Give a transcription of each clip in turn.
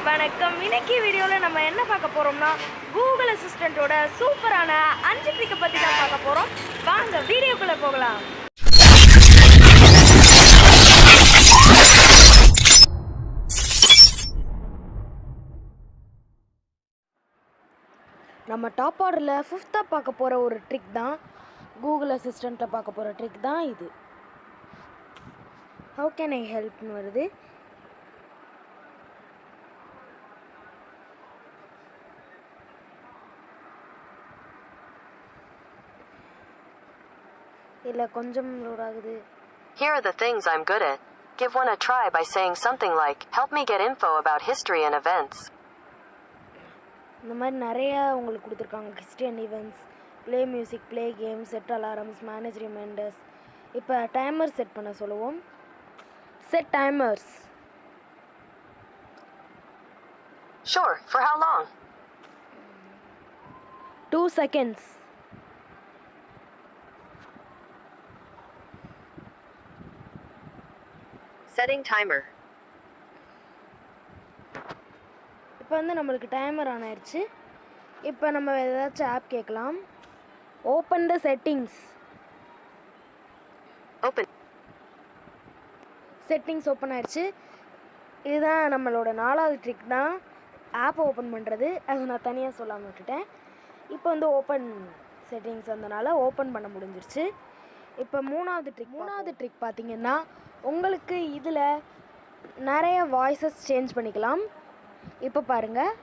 வணக்கம். இன்னைக்கு வீடியோல நம்ம என்ன பார்க்க போறோம்னா கூகுள் அசிஸ்டன்ட்டோட சூப்பரான 5 ட்ரிக்க பத்தி தான் பார்க்க போறோம். வாங்க வீடியோக்குள்ள போகலாம். நம்ம டாப் ஆர்டர்ல 5th பார்க்க போற ஒரு ட்ரிக் தான் கூகுள் அசிஸ்டன்ட்ல பார்க்க போற ட்ரிக் தான் இது. How can I help னு வருது. இல்ல கொஞ்சம் லோட் ஆகுது. Here are the things I'm good at. Give one a try by saying something like, help me get info about history and events. இந்த மாதிரி நிறைய உங்களுக்கு கொடுத்துருக்காங்க. History and events, play music, play games, set alarms, manage reminders. இப்போ timer set பண்ண சொல்லுவோம். Set timers. Sure, for how long? 2 seconds. Setting timer. இப்போ வந்து நம்மளுக்கு டைமர் ஆன் ஆயிடுச்சு. இப்போ நம்ம ஏதாச்சும் ஆப் கேட்கலாம். Open the settings. Open. Settings open ஆயிடுச்சு. இதுதான் நம்மளோட 4வது ட்ரிக் தான் ஆப் ஓப்பன் பண்ணுறது. அது நான் தனியாக சொல்லாமல் விட்டுட்டேன். இப்போ வந்து ஓப்பன் செட்டிங்ஸ் வந்தனால ஓப்பன் பண்ண முடிஞ்சிருச்சு. இப்போ மூணாவது ட்ரிக் பார்த்தீங்கன்னா உங்களுக்கு இதில் நிறைய வாய்ஸஸ் சேஞ்ச் பண்ணிக்கலாம். இப்போ பாருங்கள்,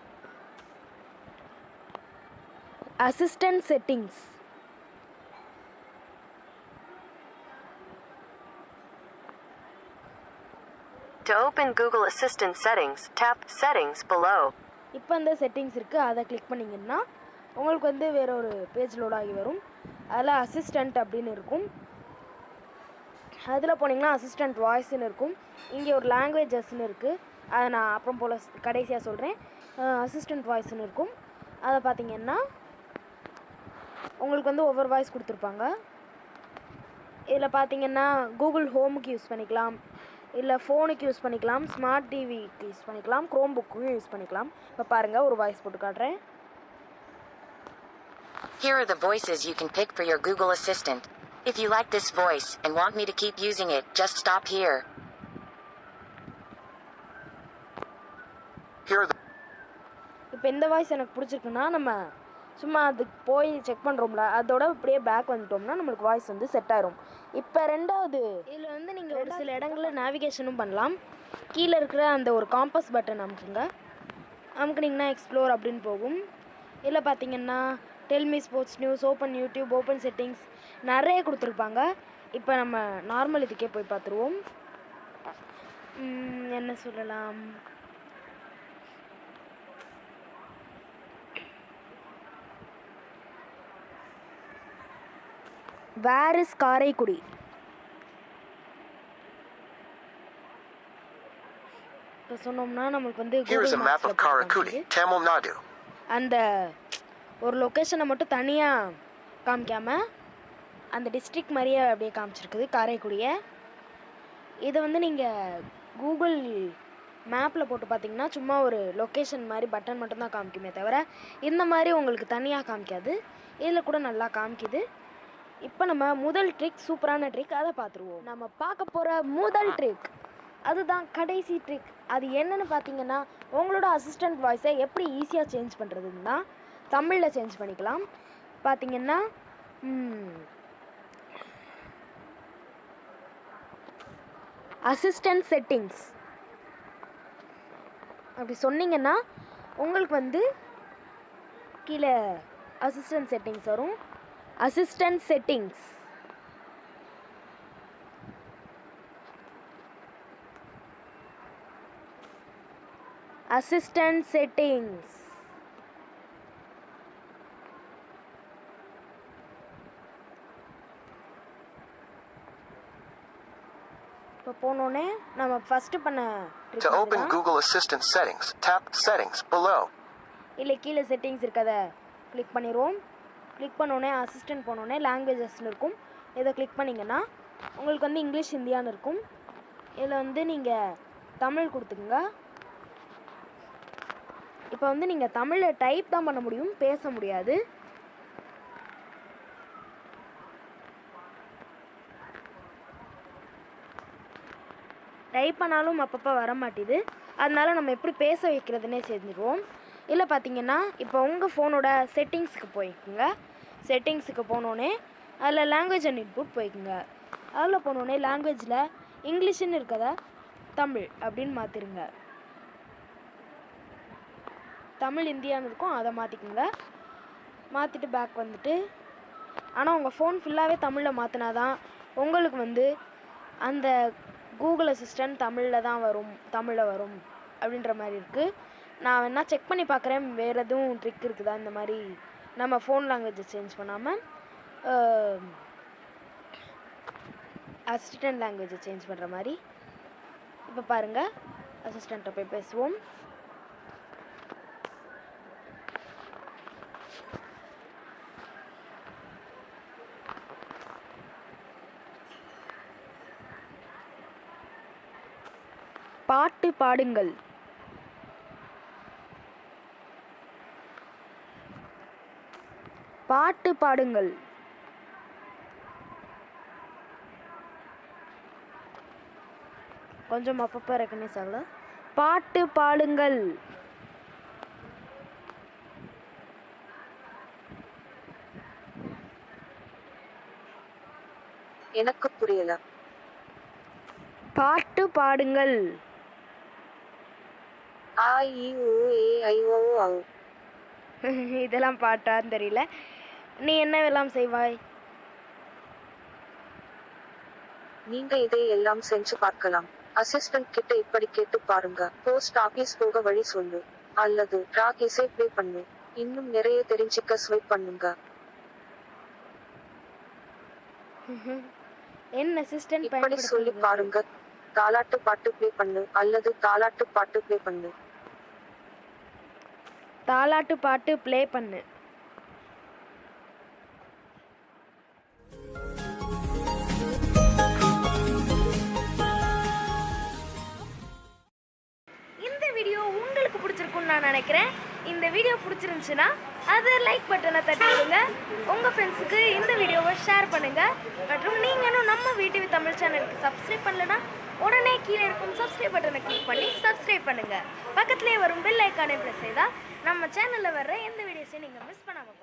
assistant settings. To open Google Assistant settings, tap Settings below. இப்போ இந்த செட்டிங்ஸ் இருக்குது, அதை கிளிக் பண்ணிங்கன்னா உங்களுக்கு வந்து வேற ஒரு பேஜ் லோட் ஆகி வரும். அதில் அசிஸ்டண்ட் அப்படின்னு இருக்கும். அதில் போனீங்கன்னா அசிஸ்டண்ட் வாய்ஸ்ன்னு இருக்கும். இங்கே ஒரு லாங்குவேஜஸ்ன்னு இருக்குது. அதை நான் அப்புறம் போல் கடைசியாக சொல்கிறேன். அசிஸ்டண்ட் வாய்ஸ்ன்னு இருக்கும். அதை பார்த்தீங்கன்னா உங்களுக்கு வந்து ஒவ்வொரு வாய்ஸ் கொடுத்துருப்பாங்க. இதில் பார்த்தீங்கன்னா கூகுள் ஹோமுக்கு யூஸ் பண்ணிக்கலாம், இல்லை ஃபோனுக்கு யூஸ் பண்ணிக்கலாம், ஸ்மார்ட் டிவிக்கு யூஸ் பண்ணிக்கலாம், க்ரோம் புக்கும் யூஸ் பண்ணிக்கலாம். இப்போ பாருங்கள், ஒரு வாய்ஸ் போட்டு காட்டுறேன். Here are the voices you can pick for your Google Assistant. If you like this voice and want me to keep using it, just stop here. இப்போ இந்த வாய்ஸ் எனக்கு பிடிச்சிருக்குன்னா நம்ம சும்மா அதுக்கு போய் செக் பண்ணுறோம்ல, அதோட இப்படியே பேக் வந்துட்டோம்னா நம்மளுக்கு வாய்ஸ் வந்து செட் ஆயிரும். இப்போ ரெண்டாவது, இதில் வந்து நீங்கள் ஒரு சில இடங்களில் நேவிகேஷனும் பண்ணலாம். கீழே இருக்கிற அந்த ஒரு காம்பஸ் பட்டன் அமுக்குங்க. அமுக்குனிங்கன்னா எக்ஸ்ப்ளோர் அப்படின்னு போகும். இதில் பார்த்தீங்கன்னா tell me sports news, open YouTube, open settings நிறைய கொடுத்துருப்பாங்க. இப்போ நம்ம நார்மல் இதுக்கே போய் பார்த்துருவோம். என்ன சொல்லலாம், வேர் இஸ் காரைக்குடி. இப்போ சொன்னோம்னா நம்மளுக்கு வந்து அந்த ஒரு லொக்கேஷனை மட்டும் தனியாக காமிக்காமல் அந்த டிஸ்ட்ரிக்ட் மாதிரியே அப்படியே காமிச்சிருக்குது காரைக்குடியை. இதை வந்து நீங்கள் கூகுள் மேப்பில் போட்டு பார்த்தீங்கன்னா சும்மா ஒரு லொக்கேஷன் மாதிரி பட்டன் மட்டும்தான் காமிக்குமே தவிர இந்த மாதிரி உங்களுக்கு தனியாக காமிக்காது. இதில் கூட நல்லா காமிக்குது. இப்போ நம்ம முதல் ட்ரிக், சூப்பரான ட்ரிக், அதை பார்த்துருவோம். நம்ம பார்க்க போகிற முதல் ட்ரிக் அதுதான் கடைசி ட்ரிக். அது என்னென்னு பார்த்தீங்கன்னா உங்களோட அசிஸ்டண்ட் வாய்ஸை எப்படி ஈஸியாக சேஞ்ச் பண்ணுறதுன்னா தமிழில் சேஞ்ச் பண்ணிக்கலாம். பார்த்தீங்கன்னா அசிஸ்டன்ட் செட்டிங்ஸ் அப்படி சொன்னீங்கன்னா உங்களுக்கு வந்து கீழே அசிஸ்டன்ட் செட்டிங்ஸ் வரும். Assistant settings. Assistant settings. இப்போ போனோடனே நம்ம ஃபர்ஸ்ட் பண்ண To open Google Assistant settings, tap Settings below. இல்லை கீழே செட்டிங்ஸ் இருக்கதை கிளிக் பண்ணிடுவோம். கிளிக் பண்ணோடனே அசிஸ்டன்ட் போனோடனே லாங்குவேஜஸ்ன்னு இருக்கும். இதை கிளிக் பண்ணிங்கன்னா உங்களுக்கு வந்து இங்கிலீஷ், ஹிந்தியான்னு இருக்கும். இதில் வந்து நீங்கள் தமிழ் கொடுத்துக்குங்க. இப்போ வந்து நீங்கள் தமிழில் டைப் தான் பண்ண முடியும், பேச முடியாது. டைப் பண்ணாலும் அப்பப்போ வர மாட்டேது. அதனால நம்ம எப்படி பேச வைக்கிறதுனே செஞ்சுருவோம். இல்லை பார்த்தீங்கன்னா இப்போ உங்கள் ஃபோனோட செட்டிங்ஸுக்கு போய்க்குங்க. செட்டிங்ஸுக்கு போனோடனே அதில் லாங்குவேஜ் அண்ட் இன்புட் போய்க்குங்க. அதில் போனோடனே லாங்குவேஜில் இங்கிலீஷ்னு இருக்கதை தமிழ் அப்படின்னு மாற்றிடுங்க. தமிழ் இந்தியான்னு இருக்கும், அதை மாற்றிக்குங்க. மாற்றிட்டு பேக் வந்துட்டு, ஆனால் உங்கள் ஃபோன் ஃபுல்லாகவே தமிழில் மாற்றினா தான் உங்களுக்கு வந்து அந்த கூகுள் அசிஸ்டன்ட் தமிழில் தான் வரும், தமிழில் வரும் அப்படின்ற மாதிரி இருக்குது. நான் வேணா செக் பண்ணி பார்க்குறேன், வேறு எதுவும் ட்ரிக் இருக்குதா இந்த மாதிரி நம்ம ஃபோன் லாங்குவேஜை சேஞ்ச் பண்ணாமல் அசிஸ்டன்ட் லாங்குவேஜை சேஞ்ச் பண்ணுற மாதிரி. இப்போ பாருங்கள், அசிஸ்டண்ட்டை போய் பேசுவோம். பாட்டு பாடுங்கள். பாட்டு பாடுங்கள். கொஞ்சம் அப்பப்போ ரெக்கக்னைஸ் ஆகல. பாட்டு பாடுங்கள். எனக்கு புரியல. பாட்டு பாடுங்கள். ஆ இ உ ஏ ஐ ஓ ஔ. இதெல்லாம் பாட்டான்னு தெரியல. நீ என்னவெல்லாம் செய்வாய்? நீங்க இதை எல்லாம் செஞ்சு பார்க்கலாம். அசிஸ்டன்ட் கிட்ட இப்படி கேட்டு பாருங்க. போஸ்ட் ஆபீஸ் போக வழி சொல்லு. அல்லது ராக் இசை ப்ளே பண்ணு. இன்னும் நிறைய தெரிஞ்சுக்க ஸ்வைப் பண்ணுங்க. என் அசிஸ்டன்ட் இப்படி சொல்லி பாருங்க. தாலாட்டு பாட்டு ப்ளே பண்ணு அல்லது தாலாட்டு பாட்டு ப்ளே பண்ணு. தாலாட்டு பாட்டு ப்ளே பண்ணு. இந்த வீடியோ உங்களுக்கு பிடிச்சிருக்குன்னு நான் நினைக்கிறேன். இந்த வீடியோ பிடிச்சிருந்துச்சுன்னா அதை லைக் பட்டனை தட்டி விடுங்க. உங்கள் ஃப்ரெண்ட்ஸுக்கு இந்த வீடியோவை ஷேர் பண்ணுங்கள். மற்றும் நீங்களும் நம்ம வீட்டு தமிழ் சேனலுக்கு சப்ஸ்கிரைப் பண்ணலன்னா உடனே கீழே இருக்கும் சப்ஸ்கிரைப் பட்டனை கிளிக் பண்ணி சப்ஸ்கிரைப் பண்ணுங்கள். பக்கத்துலேயே வரும் பெல் ஐக்கானை ப்ரெஸ் செய்தால் நம்ம சேனலில் வர்ற எந்த வீடியோஸையும் நீங்கள் மிஸ் பண்ணாமல்